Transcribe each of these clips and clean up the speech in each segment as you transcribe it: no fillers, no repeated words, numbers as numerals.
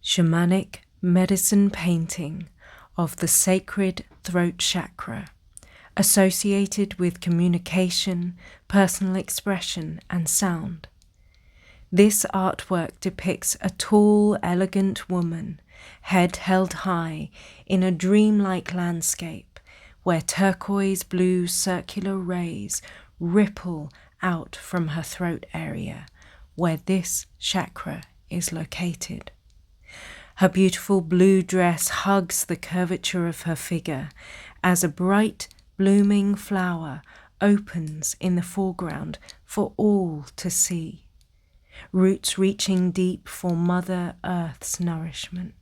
Shamanic medicine painting of the sacred throat chakra, associated with communication, personal expression, and sound. This artwork depicts a tall, elegant woman, head held high, in a dreamlike landscape where turquoise blue circular rays ripple out from her throat area, where this chakra is located. Her beautiful blue dress hugs the curvature of her figure as a bright, blooming flower opens in the foreground for all to see, roots reaching deep for Mother Earth's nourishment.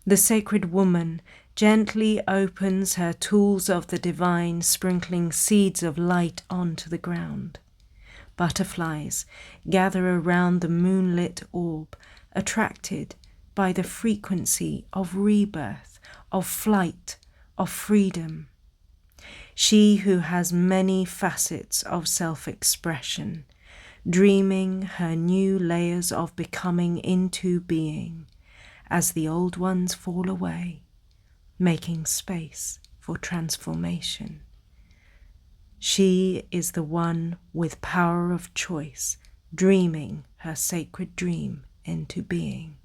The sacred woman gently opens her tools of the divine, sprinkling seeds of light onto the ground. Butterflies gather around the moonlit orb, attracted by the frequency of rebirth, of flight, of freedom. She who has many facets of self-expression, dreaming her new layers of becoming into being as the old ones fall away, making space for transformation. She is the one with power of choice, dreaming her sacred dream into being.